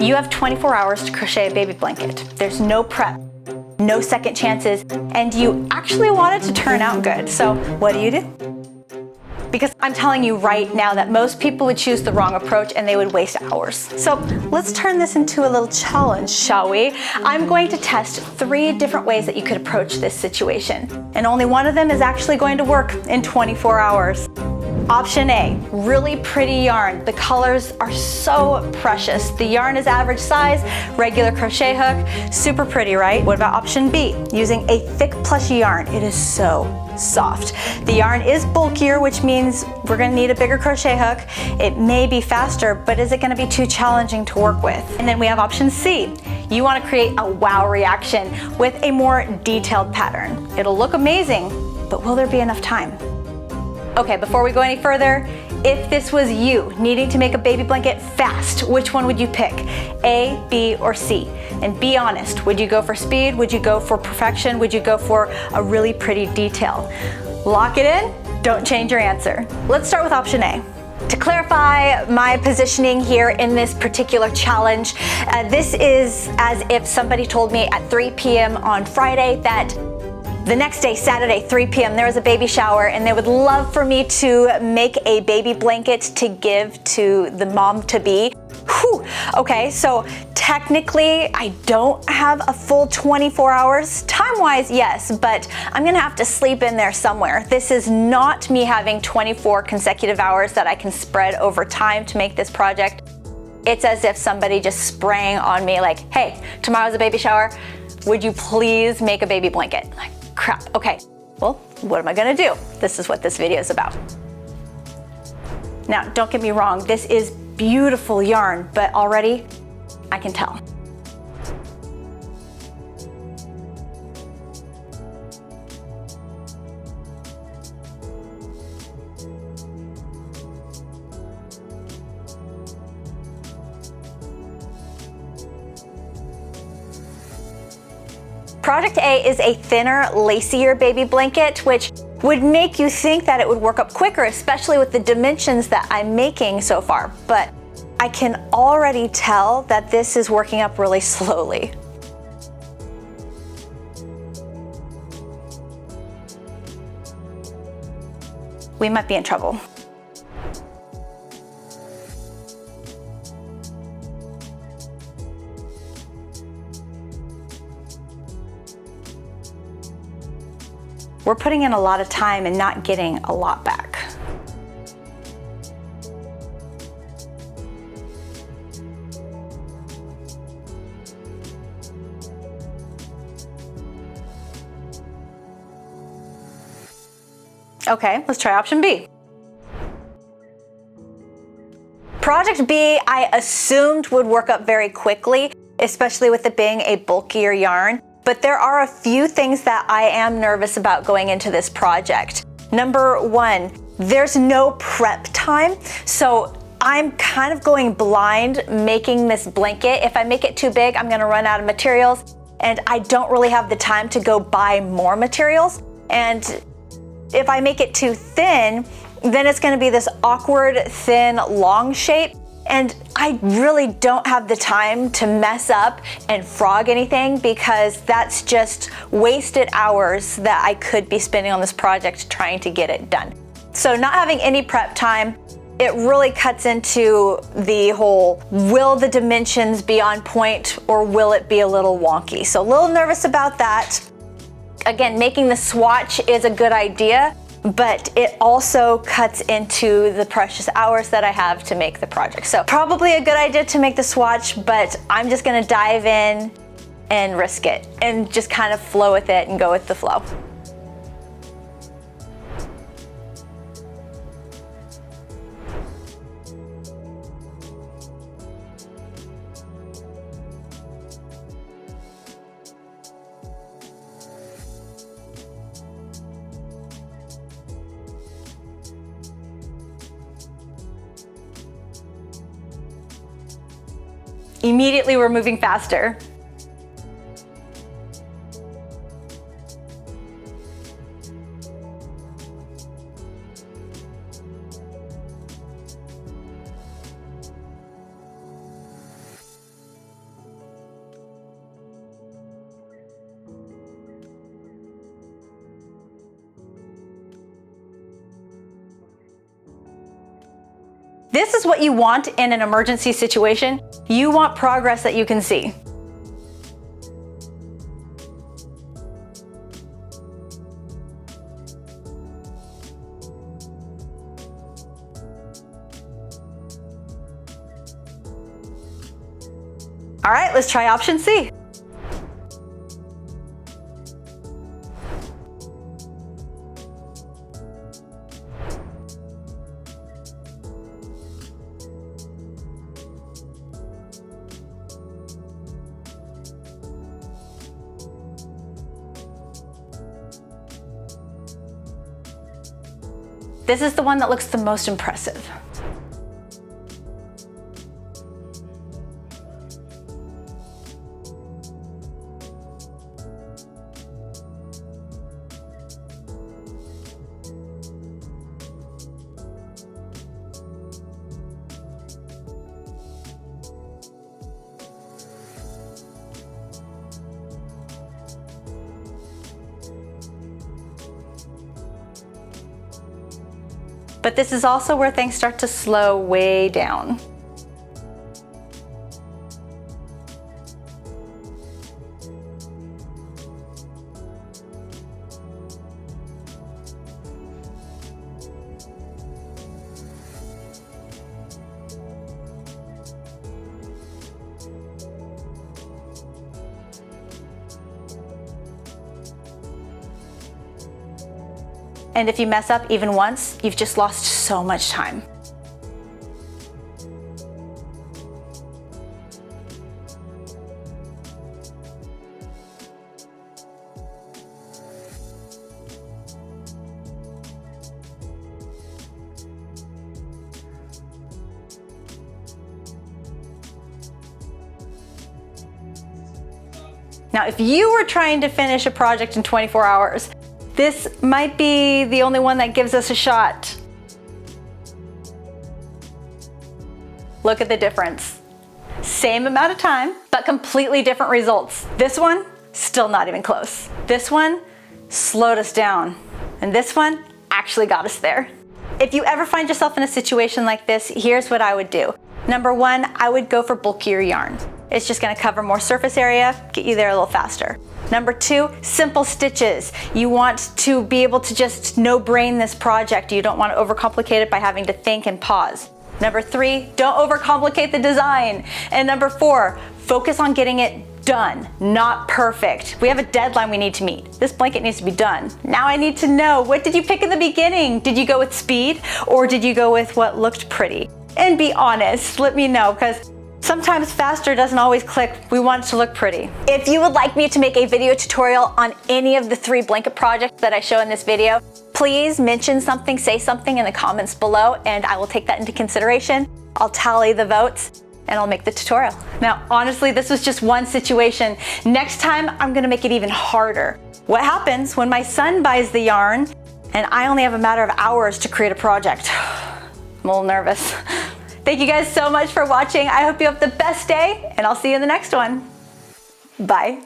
You have 24 hours to crochet a baby blanket. There's no prep, no second chances, and you actually want it to turn out good. So what do? Because I'm telling you right now that most people would choose the wrong approach and they would waste hours. So let's turn this into a little challenge, shall we? I'm going to test 3 different ways that you could approach this situation. And only one of them is actually going to work in 24 hours. Option A, really pretty yarn. The colors are so precious. The yarn is average size, regular crochet hook, super pretty, right? What about option B? Using a thick plushy yarn. It is so soft. The yarn is bulkier, which means we're gonna need a bigger crochet hook. It may be faster, but is it gonna be too challenging to work with? And then we have option C. You wanna create a wow reaction with a more detailed pattern. It'll look amazing, but will there be enough time? Okay, before we go any further, if this was you needing to make a baby blanket fast, which one would you pick? A, B, or C? And be honest, would you go for speed? Would you go for perfection? Would you go for a really pretty detail? Lock it in, don't change your answer. Let's start with option A. To clarify my positioning here in this particular challenge, this is as if somebody told me at 3 p.m. on Friday that the next day, Saturday, 3 p.m., there was a baby shower and they would love for me to make a baby blanket to give to the mom-to-be. Whew. Okay, so technically I don't have a full 24 hours. Time-wise, yes, but I'm gonna have to sleep in there somewhere. This is not me having 24 consecutive hours that I can spread over time to make this project. It's as if somebody just sprang on me like, hey, tomorrow's a baby shower. Would you please make a baby blanket? Like, crap, okay, well, what am I gonna do? This is what this video is about. Now, don't get me wrong, this is beautiful yarn, but already I can tell. Project A is a thinner, lacier baby blanket, which would make you think that it would work up quicker, especially with the dimensions that I'm making so far. But I can already tell that this is working up really slowly. We might be in trouble. We're putting in a lot of time and not getting a lot back. Okay, let's try option B. Project B, I assumed would work up very quickly, especially with it being a bulkier yarn. But there are a few things that I am nervous about going into this project. Number 1, there's no prep time. So I'm kind of going blind making this blanket. If I make it too big, I'm gonna run out of materials and I don't really have the time to go buy more materials. And if I make it too thin, then it's gonna be this awkward, thin, long shape. And I really don't have the time to mess up and frog anything because that's just wasted hours that I could be spending on this project trying to get it done. So not having any prep time, it really cuts into the whole, will the dimensions be on point or will it be a little wonky? So a little nervous about that. Again, making the swatch is a good idea, but it also cuts into the precious hours that I have to make the project. So probably a good idea to make the swatch, but I'm just gonna dive in and risk it and just kind of flow with it and go with the flow. Immediately we're moving faster. This is what you want in an emergency situation. You want progress that you can see. All right, let's try option C. This is the one that looks the most impressive. But this is also where things start to slow way down. And if you mess up even once, you've just lost so much time. Now, if you were trying to finish a project in 24 hours, this might be the only one that gives us a shot. Look at the difference. Same amount of time, but completely different results. This one, still not even close. This one slowed us down, and this one actually got us there. If you ever find yourself in a situation like this, here's what I would do. Number one, I would go for bulkier yarn. It's just gonna cover more surface area, get you there a little faster. Number two, simple stitches. You want to be able to just no-brain this project. You don't want to overcomplicate it by having to think and pause. Number three, don't overcomplicate the design. And number four, focus on getting it done, not perfect. We have a deadline we need to meet. This blanket needs to be done. Now I need to know, what did you pick in the beginning? Did you go with speed, or did you go with what looked pretty? And be honest, let me know, because sometimes faster doesn't always click. We want it to look pretty. If you would like me to make a video tutorial on any of the 3 blanket projects that I show in this video, please mention something, say something in the comments below, and I will take that into consideration. I'll tally the votes and I'll make the tutorial. Now, honestly, this was just one situation. Next time, I'm gonna make it even harder. What happens when my son buys the yarn and I only have a matter of hours to create a project? I'm a little nervous. Thank you guys so much for watching. I hope you have the best day, and I'll see you in the next one. Bye.